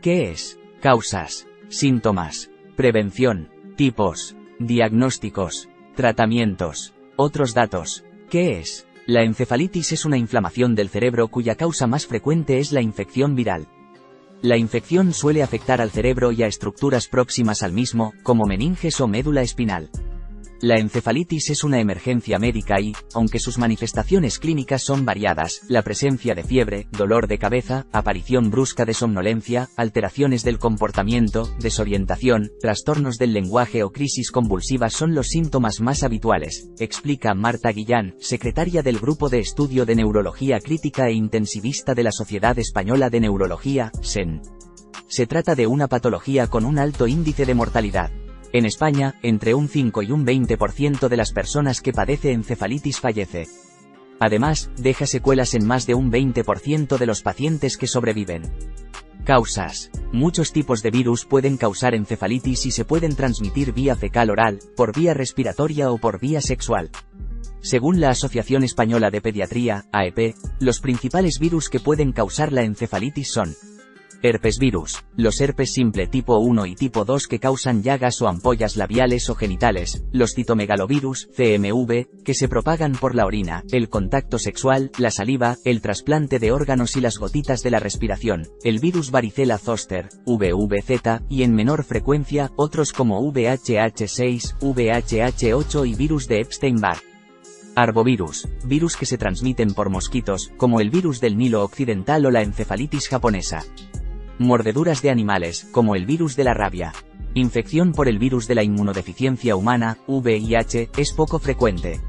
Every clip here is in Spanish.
¿Qué es? Causas, síntomas, prevención, tipos, diagnósticos, tratamientos. Otros datos. ¿Qué es? La encefalitis es una inflamación del cerebro cuya causa más frecuente es la infección viral. La infección suele afectar al cerebro y a estructuras próximas al mismo, como meninges o médula espinal. La encefalitis es una emergencia médica y, aunque sus manifestaciones clínicas son variadas, la presencia de fiebre, dolor de cabeza, aparición brusca de somnolencia, alteraciones del comportamiento, desorientación, trastornos del lenguaje o crisis convulsivas son los síntomas más habituales, explica Marta Guillán, secretaria del Grupo de Estudio de Neurología Crítica e Intensivista de la Sociedad Española de Neurología, SEN. Se trata de una patología con un alto índice de mortalidad. En España, entre un 5 y un 20% de las personas que padece encefalitis fallece. Además, deja secuelas en más de un 20% de los pacientes que sobreviven. Causas. Muchos tipos de virus pueden causar encefalitis y se pueden transmitir vía fecal-oral, por vía respiratoria o por vía sexual. Según la Asociación Española de Pediatría, AEP, los principales virus que pueden causar la encefalitis son: herpesvirus, los herpes simple tipo 1 y tipo 2 que causan llagas o ampollas labiales o genitales, los citomegalovirus, CMV, que se propagan por la orina, el contacto sexual, la saliva, el trasplante de órganos y las gotitas de la respiración, el virus varicela zoster, VVZ, y en menor frecuencia, otros como VHH6, VHH8 y virus de Epstein-Barr. Arbovirus, virus que se transmiten por mosquitos, como el virus del Nilo Occidental o la encefalitis japonesa. Mordeduras de animales, como el virus de la rabia. Infección por el virus de la inmunodeficiencia humana, VIH, es poco frecuente.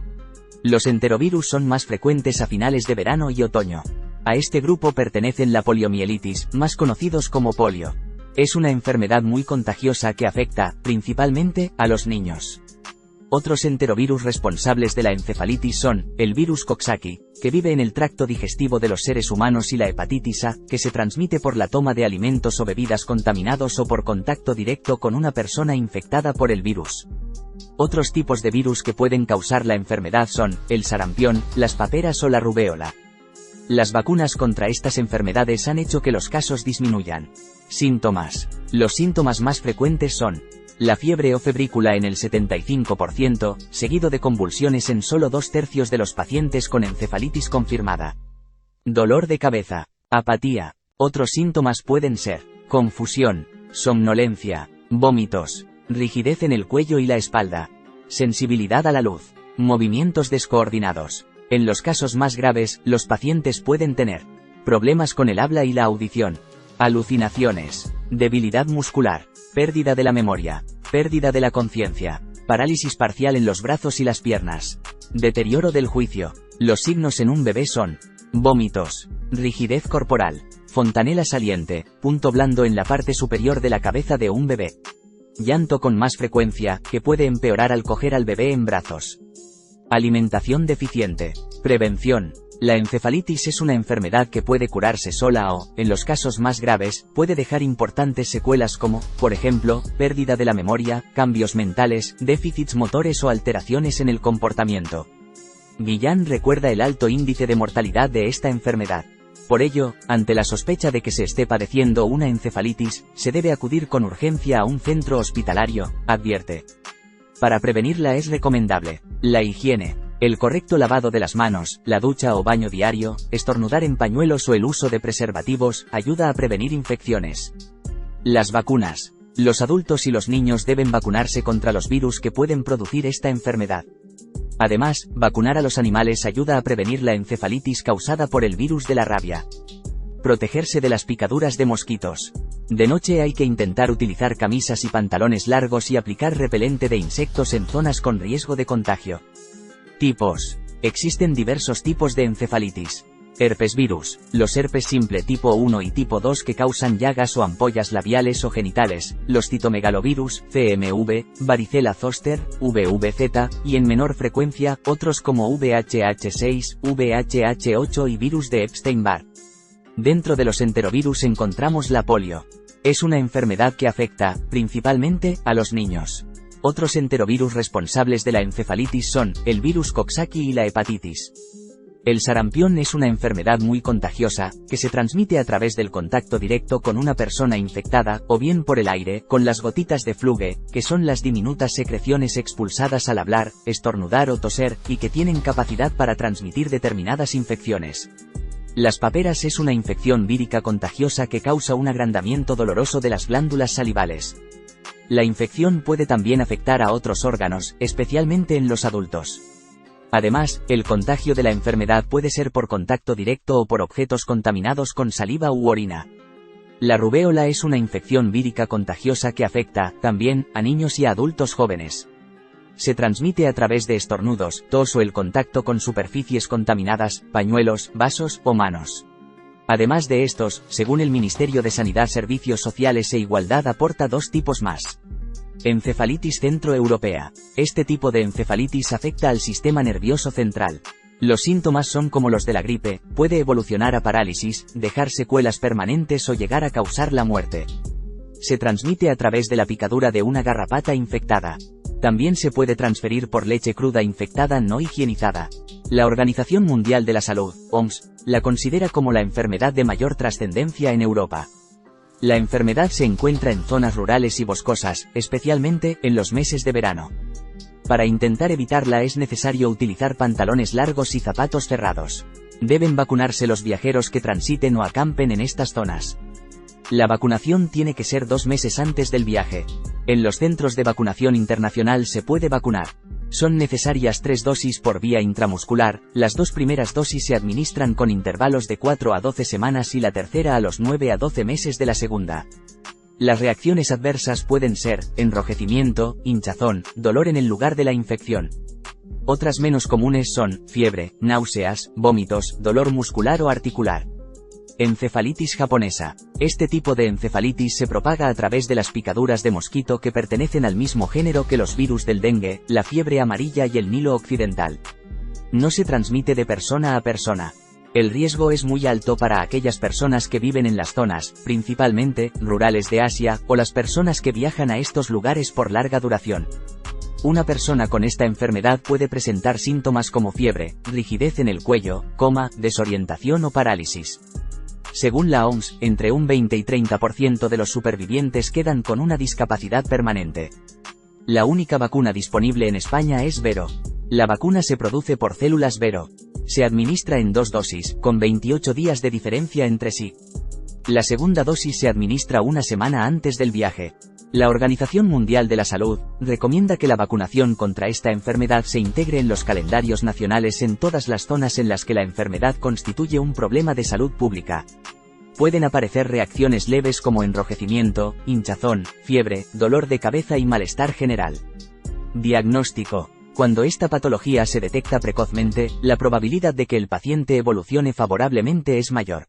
Los enterovirus son más frecuentes a finales de verano y otoño. A este grupo pertenecen la poliomielitis, más conocidos como polio. Es una enfermedad muy contagiosa que afecta, principalmente, a los niños. Otros enterovirus responsables de la encefalitis son, el virus Coxsackie, que vive en el tracto digestivo de los seres humanos, y la hepatitis A, que se transmite por la toma de alimentos o bebidas contaminados o por contacto directo con una persona infectada por el virus. Otros tipos de virus que pueden causar la enfermedad son, el sarampión, las paperas o la rubéola. Las vacunas contra estas enfermedades han hecho que los casos disminuyan. Síntomas. Los síntomas más frecuentes son: la fiebre o febrícula en el 75%, seguido de convulsiones en solo 2/3 de los pacientes con encefalitis confirmada. Dolor de cabeza, apatía. Otros síntomas pueden ser: confusión, somnolencia, vómitos, rigidez en el cuello y la espalda, sensibilidad a la luz, movimientos descoordinados. En los casos más graves, los pacientes pueden tener problemas con el habla y la audición, alucinaciones, debilidad muscular, pérdida de la memoria, pérdida de la conciencia, parálisis parcial en los brazos y las piernas, deterioro del juicio. Los signos en un bebé son: vómitos, rigidez corporal, fontanela saliente, punto blando en la parte superior de la cabeza de un bebé, llanto con más frecuencia, que puede empeorar al coger al bebé en brazos, alimentación deficiente. Prevención. La encefalitis es una enfermedad que puede curarse sola o, en los casos más graves, puede dejar importantes secuelas como, por ejemplo, pérdida de la memoria, cambios mentales, déficits motores o alteraciones en el comportamiento. Guillán recuerda el alto índice de mortalidad de esta enfermedad. Por ello, ante la sospecha de que se esté padeciendo una encefalitis, se debe acudir con urgencia a un centro hospitalario, advierte. Para prevenirla es recomendable la higiene, el correcto lavado de las manos, la ducha o baño diario, estornudar en pañuelos o el uso de preservativos ayuda a prevenir infecciones. Las vacunas. Los adultos y los niños deben vacunarse contra los virus que pueden producir esta enfermedad. Además, vacunar a los animales ayuda a prevenir la encefalitis causada por el virus de la rabia. Protegerse de las picaduras de mosquitos. De noche hay que intentar utilizar camisas y pantalones largos y aplicar repelente de insectos en zonas con riesgo de contagio. Tipos. Existen diversos tipos de encefalitis. Herpesvirus, los herpes simple tipo 1 y tipo 2 que causan llagas o ampollas labiales o genitales, los citomegalovirus, CMV, varicela zoster, VVZ, y en menor frecuencia, otros como VHH6, VHH8 y virus de Epstein-Barr. Dentro de los enterovirus encontramos la polio. Es una enfermedad que afecta, principalmente, a los niños. Otros enterovirus responsables de la encefalitis son, el virus Coxsackie y la hepatitis. El sarampión es una enfermedad muy contagiosa, que se transmite a través del contacto directo con una persona infectada, o bien por el aire, con las gotitas de fluge, que son las diminutas secreciones expulsadas al hablar, estornudar o toser, y que tienen capacidad para transmitir determinadas infecciones. Las paperas es una infección vírica contagiosa que causa un agrandamiento doloroso de las glándulas salivales. La infección puede también afectar a otros órganos, especialmente en los adultos. Además, el contagio de la enfermedad puede ser por contacto directo o por objetos contaminados con saliva u orina. La rubéola es una infección vírica contagiosa que afecta, también, a niños y a adultos jóvenes. Se transmite a través de estornudos, tos o el contacto con superficies contaminadas, pañuelos, vasos o manos. Además de estos, según el Ministerio de Sanidad, Servicios Sociales e Igualdad aporta 2 tipos más. Encefalitis centroeuropea. Este tipo de encefalitis afecta al sistema nervioso central. Los síntomas son como los de la gripe, puede evolucionar a parálisis, dejar secuelas permanentes o llegar a causar la muerte. Se transmite a través de la picadura de una garrapata infectada. También se puede transferir por leche cruda infectada no higienizada. La Organización Mundial de la Salud, OMS, la considera como la enfermedad de mayor trascendencia en Europa. La enfermedad se encuentra en zonas rurales y boscosas, especialmente en los meses de verano. Para intentar evitarla es necesario utilizar pantalones largos y zapatos cerrados. Deben vacunarse los viajeros que transiten o acampen en estas zonas. La vacunación tiene que ser 2 meses antes del viaje. En los centros de vacunación internacional se puede vacunar. Son necesarias 3 dosis por vía intramuscular, las 2 primeras dosis se administran con intervalos de 4 a 12 semanas y la tercera a los 9 a 12 meses de la segunda. Las reacciones adversas pueden ser enrojecimiento, hinchazón, dolor en el lugar de la infección. Otras menos comunes son fiebre, náuseas, vómitos, dolor muscular o articular. Encefalitis japonesa. Este tipo de encefalitis se propaga a través de las picaduras de mosquito que pertenecen al mismo género que los virus del dengue, la fiebre amarilla y el Nilo occidental. No se transmite de persona a persona. El riesgo es muy alto para aquellas personas que viven en las zonas, principalmente, rurales de Asia, o las personas que viajan a estos lugares por larga duración. Una persona con esta enfermedad puede presentar síntomas como fiebre, rigidez en el cuello, coma, desorientación o parálisis. Según la OMS, entre un 20 y 30% de los supervivientes quedan con una discapacidad permanente. La única vacuna disponible en España es Vero. La vacuna se produce por células Vero. Se administra en 2 dosis, con 28 días de diferencia entre sí. La segunda dosis se administra una semana antes del viaje. La Organización Mundial de la Salud recomienda que la vacunación contra esta enfermedad se integre en los calendarios nacionales en todas las zonas en las que la enfermedad constituye un problema de salud pública. Pueden aparecer reacciones leves como enrojecimiento, hinchazón, fiebre, dolor de cabeza y malestar general. Diagnóstico. Cuando esta patología se detecta precozmente, la probabilidad de que el paciente evolucione favorablemente es mayor.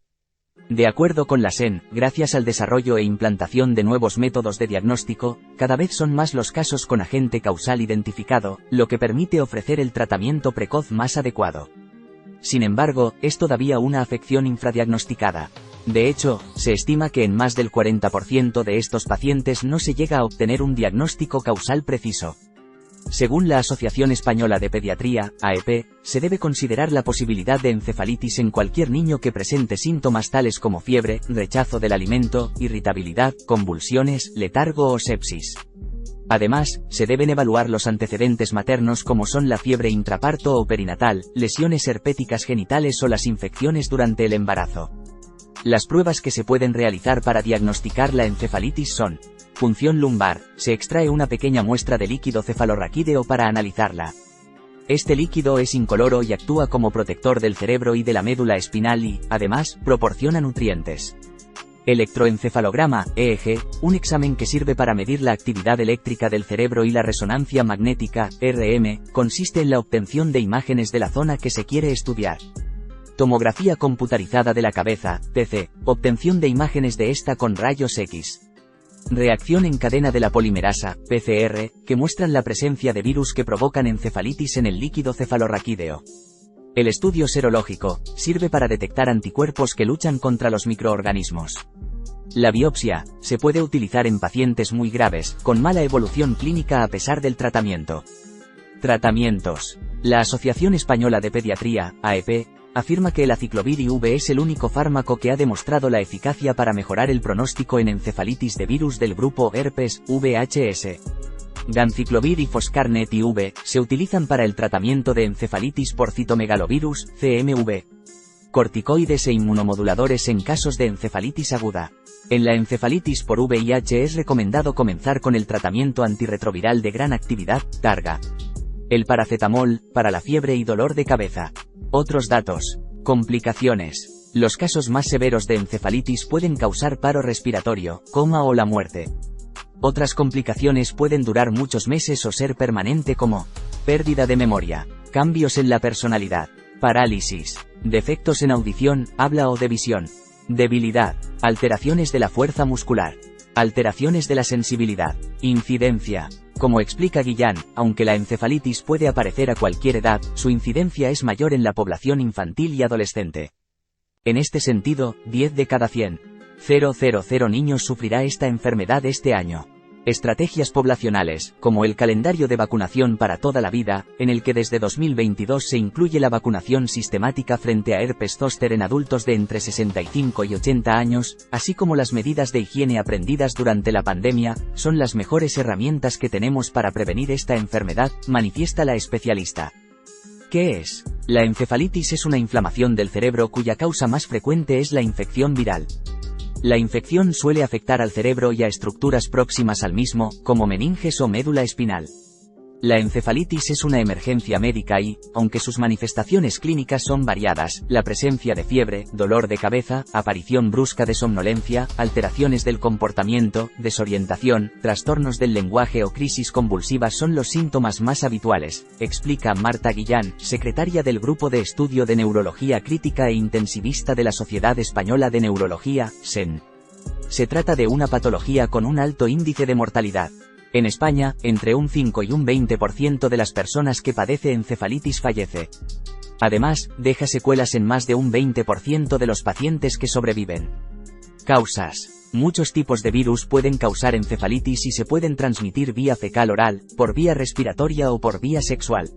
De acuerdo con la SEN, gracias al desarrollo e implantación de nuevos métodos de diagnóstico, cada vez son más los casos con agente causal identificado, lo que permite ofrecer el tratamiento precoz más adecuado. Sin embargo, es todavía una afección infradiagnosticada. De hecho, se estima que en más del 40% de estos pacientes no se llega a obtener un diagnóstico causal preciso. Según la Asociación Española de Pediatría, AEP, se debe considerar la posibilidad de encefalitis en cualquier niño que presente síntomas tales como fiebre, rechazo del alimento, irritabilidad, convulsiones, letargo o sepsis. Además, se deben evaluar los antecedentes maternos como son la fiebre intraparto o perinatal, lesiones herpéticas genitales o las infecciones durante el embarazo. Las pruebas que se pueden realizar para diagnosticar la encefalitis son: punción lumbar, se extrae una pequeña muestra de líquido cefalorraquídeo para analizarla. Este líquido es incoloro y actúa como protector del cerebro y de la médula espinal y, además, proporciona nutrientes. Electroencefalograma, EEG, un examen que sirve para medir la actividad eléctrica del cerebro y la resonancia magnética, RM, consiste en la obtención de imágenes de la zona que se quiere estudiar. Tomografía computarizada de la cabeza, TC, obtención de imágenes de esta con rayos X. Reacción en cadena de la polimerasa, PCR, que muestran la presencia de virus que provocan encefalitis en el líquido cefalorraquídeo. El estudio serológico sirve para detectar anticuerpos que luchan contra los microorganismos. La biopsia se puede utilizar en pacientes muy graves, con mala evolución clínica a pesar del tratamiento. Tratamientos. La Asociación Española de Pediatría, AEP, afirma que el aciclovir IV es el único fármaco que ha demostrado la eficacia para mejorar el pronóstico en encefalitis de virus del grupo herpes, VHS. Ganciclovir y Foscarnet IV se utilizan para el tratamiento de encefalitis por citomegalovirus, CMV. Corticoides e inmunomoduladores en casos de encefalitis aguda. En la encefalitis por VIH es recomendado comenzar con el tratamiento antirretroviral de gran actividad, Targa. El paracetamol, para la fiebre y dolor de cabeza. Otros datos. Complicaciones. Los casos más severos de encefalitis pueden causar paro respiratorio, coma o la muerte. Otras complicaciones pueden durar muchos meses o ser permanente como pérdida de memoria, cambios en la personalidad, parálisis, defectos en audición, habla o de visión, debilidad, alteraciones de la fuerza muscular, alteraciones de la sensibilidad, incidencia. Como explica Guillán, aunque la encefalitis puede aparecer a cualquier edad, su incidencia es mayor en la población infantil y adolescente. En este sentido, 10 de cada 100,000 niños sufrirá esta enfermedad este año. Estrategias poblacionales, como el calendario de vacunación para toda la vida, en el que desde 2022 se incluye la vacunación sistemática frente a herpes zóster en adultos de entre 65 y 80 años, así como las medidas de higiene aprendidas durante la pandemia, son las mejores herramientas que tenemos para prevenir esta enfermedad, manifiesta la especialista. ¿Qué es? La encefalitis es una inflamación del cerebro cuya causa más frecuente es la infección viral. La infección suele afectar al cerebro y a estructuras próximas al mismo, como meninges o médula espinal. La encefalitis es una emergencia médica y, aunque sus manifestaciones clínicas son variadas, la presencia de fiebre, dolor de cabeza, aparición brusca de somnolencia, alteraciones del comportamiento, desorientación, trastornos del lenguaje o crisis convulsivas son los síntomas más habituales, explica Marta Guillán, secretaria del Grupo de Estudio de Neurología Crítica e Intensivista de la Sociedad Española de Neurología, SEN. Se trata de una patología con un alto índice de mortalidad. En España, entre un 5 y un 20% de las personas que padece encefalitis fallece. Además, deja secuelas en más de un 20% de los pacientes que sobreviven. Causas. Muchos tipos de virus pueden causar encefalitis y se pueden transmitir vía fecal-oral, por vía respiratoria o por vía sexual.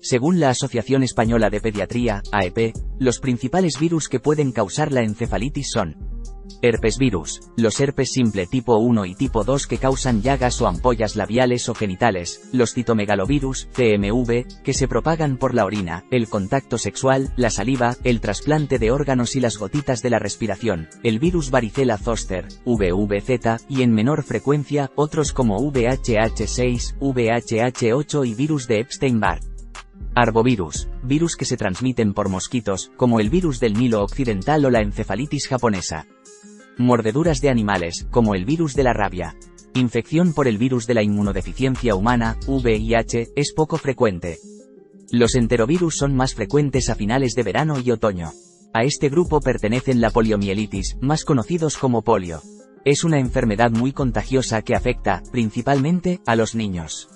Según la Asociación Española de Pediatría, AEP, los principales virus que pueden causar la encefalitis son herpesvirus, los herpes simple tipo 1 y tipo 2 que causan llagas o ampollas labiales o genitales, los citomegalovirus, CMV, que se propagan por la orina, el contacto sexual, la saliva, el trasplante de órganos y las gotitas de la respiración, el virus varicela zoster, VVZ, y en menor frecuencia, otros como VHH6, VHH8 y virus de Epstein-Barr. Arbovirus, virus que se transmiten por mosquitos, como el virus del Nilo Occidental o la encefalitis japonesa. Mordeduras de animales, como el virus de la rabia. Infección por el virus de la inmunodeficiencia humana, VIH, es poco frecuente. Los enterovirus son más frecuentes a finales de verano y otoño. A este grupo pertenecen la poliomielitis, más conocidos como polio. Es una enfermedad muy contagiosa que afecta, principalmente, a los niños.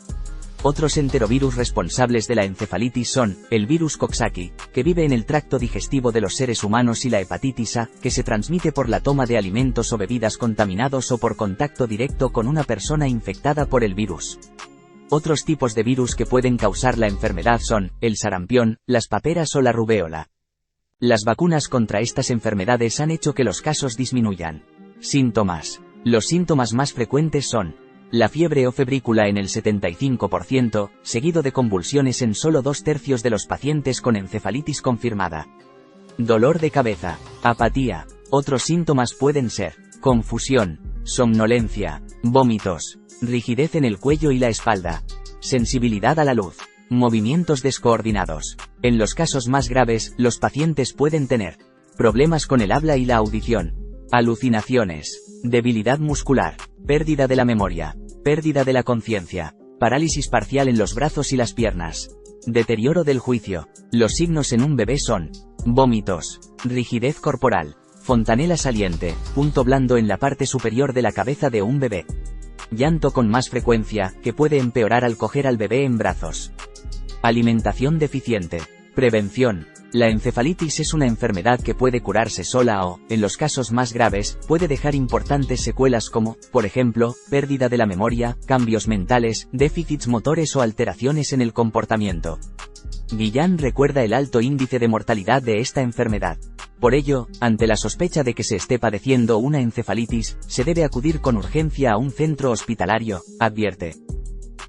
Otros enterovirus responsables de la encefalitis son, el virus Coxsackie, que vive en el tracto digestivo de los seres humanos y la hepatitis A, que se transmite por la toma de alimentos o bebidas contaminados o por contacto directo con una persona infectada por el virus. Otros tipos de virus que pueden causar la enfermedad son, el sarampión, las paperas o la rubéola. Las vacunas contra estas enfermedades han hecho que los casos disminuyan. Síntomas. Los síntomas más frecuentes son la fiebre o febrícula en el 75%, seguido de convulsiones en solo 2/3 de los pacientes con encefalitis confirmada. Dolor de cabeza, apatía. Otros síntomas pueden ser confusión, somnolencia, vómitos, rigidez en el cuello y la espalda, sensibilidad a la luz, movimientos descoordinados. En los casos más graves, los pacientes pueden tener problemas con el habla y la audición, alucinaciones, debilidad muscular, pérdida de la memoria, pérdida de la conciencia, parálisis parcial en los brazos y las piernas, deterioro del juicio. Los signos en un bebé son vómitos, rigidez corporal, fontanela saliente, punto blando en la parte superior de la cabeza de un bebé, llanto con más frecuencia, que puede empeorar al coger al bebé en brazos, alimentación deficiente. Prevención. La encefalitis es una enfermedad que puede curarse sola o, en los casos más graves, puede dejar importantes secuelas como, por ejemplo, pérdida de la memoria, cambios mentales, déficits motores o alteraciones en el comportamiento. Guillain recuerda el alto índice de mortalidad de esta enfermedad. Por ello, ante la sospecha de que se esté padeciendo una encefalitis, se debe acudir con urgencia a un centro hospitalario, advierte.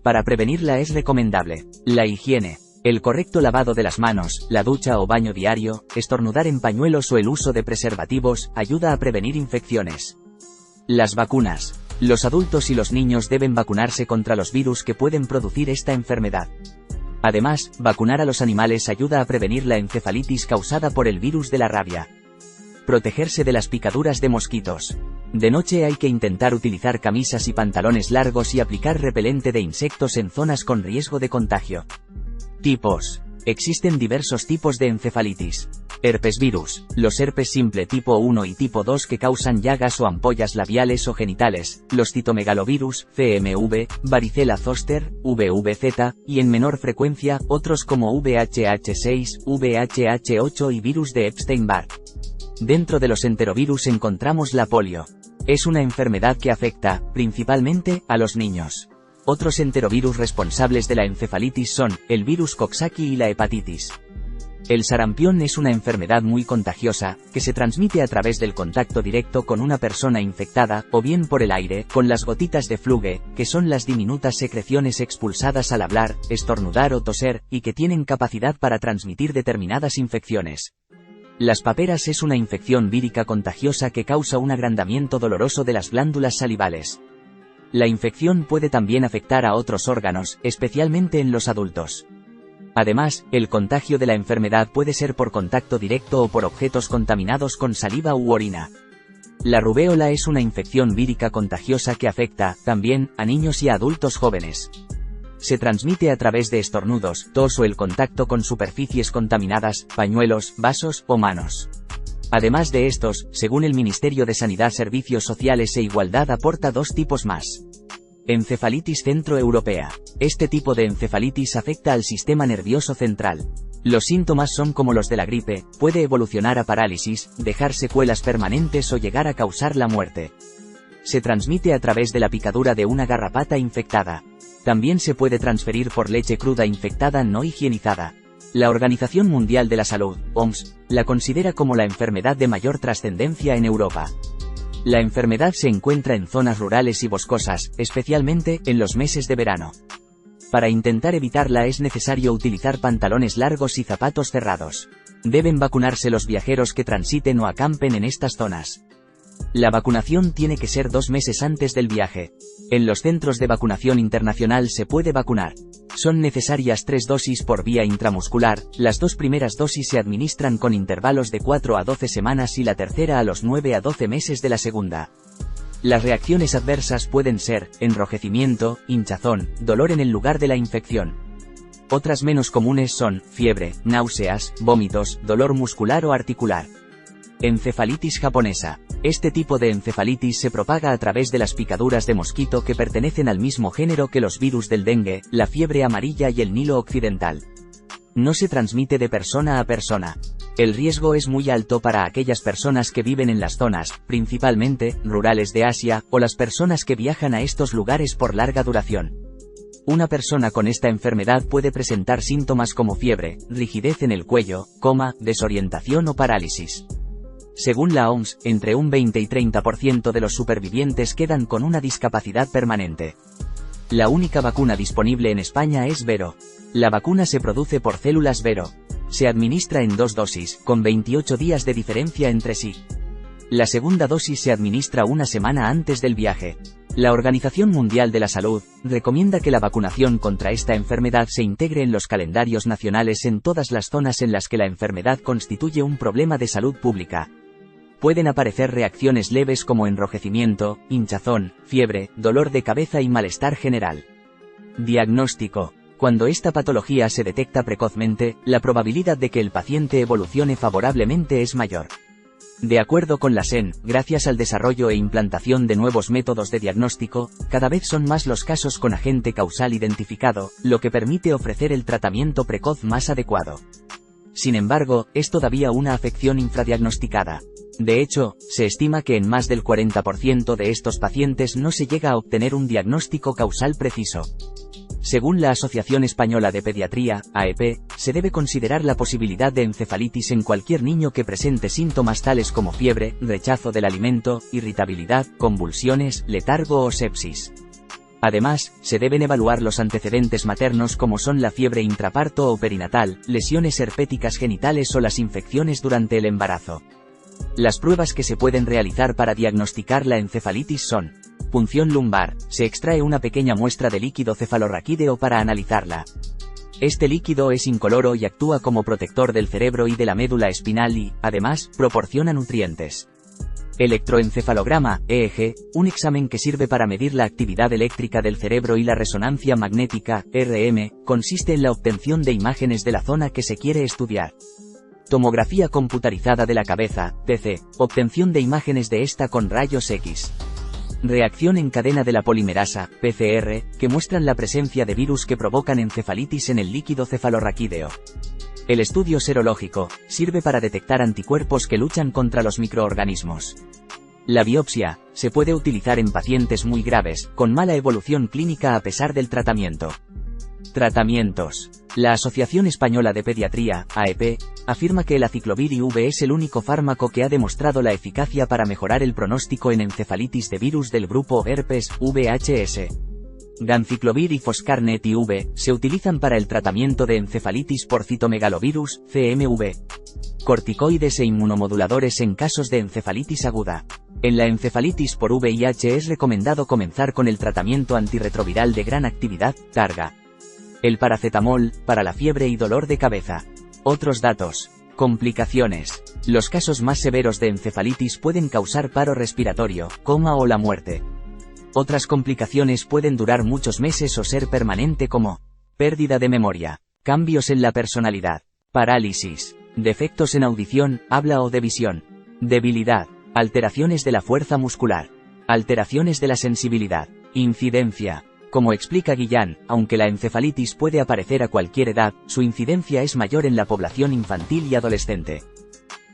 Para prevenirla es recomendable la higiene, el correcto lavado de las manos, la ducha o baño diario, estornudar en pañuelos o el uso de preservativos, ayuda a prevenir infecciones. Las vacunas. Los adultos y los niños deben vacunarse contra los virus que pueden producir esta enfermedad. Además, vacunar a los animales ayuda a prevenir la encefalitis causada por el virus de la rabia. Protegerse de las picaduras de mosquitos. De noche hay que intentar utilizar camisas y pantalones largos y aplicar repelente de insectos en zonas con riesgo de contagio. Tipos. Existen diversos tipos de encefalitis. Herpesvirus, los herpes simple tipo 1 y tipo 2 que causan llagas o ampollas labiales o genitales, los citomegalovirus, CMV, varicela zoster, VVZ, y en menor frecuencia, otros como VHH6, VHH8 y virus de Epstein-Barr. Dentro de los enterovirus encontramos la polio. Es una enfermedad que afecta, principalmente, a los niños. Otros enterovirus responsables de la encefalitis son, el virus Coxsackie y la hepatitis. El sarampión es una enfermedad muy contagiosa, que se transmite a través del contacto directo con una persona infectada, o bien por el aire, con las gotitas de fluge, que son las diminutas secreciones expulsadas al hablar, estornudar o toser, y que tienen capacidad para transmitir determinadas infecciones. Las paperas es una infección vírica contagiosa que causa un agrandamiento doloroso de las glándulas salivales. La infección puede también afectar a otros órganos, especialmente en los adultos. Además, el contagio de la enfermedad puede ser por contacto directo o por objetos contaminados con saliva u orina. La rubéola es una infección vírica contagiosa que afecta, también, a niños y a adultos jóvenes. Se transmite a través de estornudos, tos o el contacto con superficies contaminadas, pañuelos, vasos o manos. Además de estos, según el Ministerio de Sanidad, Servicios Sociales e Igualdad aporta dos tipos más. Encefalitis centroeuropea. Este tipo de encefalitis afecta al sistema nervioso central. Los síntomas son como los de la gripe, puede evolucionar a parálisis, dejar secuelas permanentes o llegar a causar la muerte. Se transmite a través de la picadura de una garrapata infectada. También se puede transferir por leche cruda infectada no higienizada. La Organización Mundial de la Salud, OMS, la considera como la enfermedad de mayor trascendencia en Europa. La enfermedad se encuentra en zonas rurales y boscosas, especialmente en los meses de verano. Para intentar evitarla es necesario utilizar pantalones largos y zapatos cerrados. Deben vacunarse los viajeros que transiten o acampen en estas zonas. La vacunación tiene que ser 2 meses antes del viaje. En los centros de vacunación internacional se puede vacunar. Son necesarias 3 dosis por vía intramuscular, las 2 primeras dosis se administran con intervalos de 4 a 12 semanas y la tercera a los 9 a 12 meses de la segunda. Las reacciones adversas pueden ser, enrojecimiento, hinchazón, dolor en el lugar de la infección. Otras menos comunes son, fiebre, náuseas, vómitos, dolor muscular o articular. Encefalitis japonesa. Este tipo de encefalitis se propaga a través de las picaduras de mosquito que pertenecen al mismo género que los virus del dengue, la fiebre amarilla y el Nilo occidental. No se transmite de persona a persona. El riesgo es muy alto para aquellas personas que viven en las zonas, principalmente, rurales de Asia, o las personas que viajan a estos lugares por larga duración. Una persona con esta enfermedad puede presentar síntomas como fiebre, rigidez en el cuello, coma, desorientación o parálisis. Según la OMS, entre un 20 y 30% de los supervivientes quedan con una discapacidad permanente. La única vacuna disponible en España es Vero. La vacuna se produce por células Vero. Se administra en 2 dosis, con 28 días de diferencia entre sí. La segunda dosis se administra una semana antes del viaje. La Organización Mundial de la Salud recomienda que la vacunación contra esta enfermedad se integre en los calendarios nacionales en todas las zonas en las que la enfermedad constituye un problema de salud pública. Pueden aparecer reacciones leves como enrojecimiento, hinchazón, fiebre, dolor de cabeza y malestar general. Diagnóstico. Cuando esta patología se detecta precozmente, la probabilidad de que el paciente evolucione favorablemente es mayor. De acuerdo con la SEN, gracias al desarrollo e implantación de nuevos métodos de diagnóstico, cada vez son más los casos con agente causal identificado, lo que permite ofrecer el tratamiento precoz más adecuado. Sin embargo, es todavía una afección infradiagnosticada. De hecho, se estima que en más del 40% de estos pacientes no se llega a obtener un diagnóstico causal preciso. Según la Asociación Española de Pediatría, AEP, se debe considerar la posibilidad de encefalitis en cualquier niño que presente síntomas tales como fiebre, rechazo del alimento, irritabilidad, convulsiones, letargo o sepsis. Además, se deben evaluar los antecedentes maternos como son la fiebre intraparto o perinatal, lesiones herpéticas genitales o las infecciones durante el embarazo. Las pruebas que se pueden realizar para diagnosticar la encefalitis son: punción lumbar, se extrae una pequeña muestra de líquido cefalorraquídeo para analizarla. Este líquido es incoloro y actúa como protector del cerebro y de la médula espinal y, además, proporciona nutrientes. Electroencefalograma, EEG, un examen que sirve para medir la actividad eléctrica del cerebro y la resonancia magnética, RM, consiste en la obtención de imágenes de la zona que se quiere estudiar. Tomografía computarizada de la cabeza, TC, obtención de imágenes de esta con rayos X. Reacción en cadena de la polimerasa, PCR, que muestran la presencia de virus que provocan encefalitis en el líquido cefalorraquídeo. El estudio serológico sirve para detectar anticuerpos que luchan contra los microorganismos. La biopsia se puede utilizar en pacientes muy graves, con mala evolución clínica a pesar del tratamiento. Tratamientos. La Asociación Española de Pediatría, AEP, afirma que el aciclovir IV es el único fármaco que ha demostrado la eficacia para mejorar el pronóstico en encefalitis de virus del grupo herpes, VHS. Ganciclovir y Foscarnet IV se utilizan para el tratamiento de encefalitis por citomegalovirus, CMV. Corticoides e inmunomoduladores en casos de encefalitis aguda. En la encefalitis por VIH es recomendado comenzar con el tratamiento antirretroviral de gran actividad, Targa. El paracetamol, para la fiebre y dolor de cabeza. Otros datos. Complicaciones. Los casos más severos de encefalitis pueden causar paro respiratorio, coma o la muerte. Otras complicaciones pueden durar muchos meses o ser permanente como pérdida de memoria, cambios en la personalidad, parálisis, defectos en audición, habla o de visión, debilidad, alteraciones de la fuerza muscular, alteraciones de la sensibilidad, incidencia. Como explica Guillán, aunque la encefalitis puede aparecer a cualquier edad, su incidencia es mayor en la población infantil y adolescente.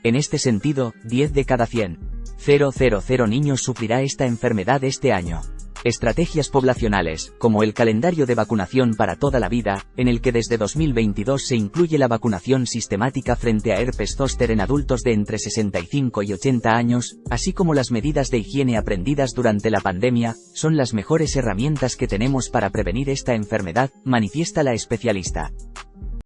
En este sentido, 10 de cada 100,000 niños sufrirá esta enfermedad este año. Estrategias poblacionales, como el calendario de vacunación para toda la vida, en el que desde 2022 se incluye la vacunación sistemática frente a herpes zóster en adultos de entre 65 y 80 años, así como las medidas de higiene aprendidas durante la pandemia, son las mejores herramientas que tenemos para prevenir esta enfermedad, manifiesta la especialista.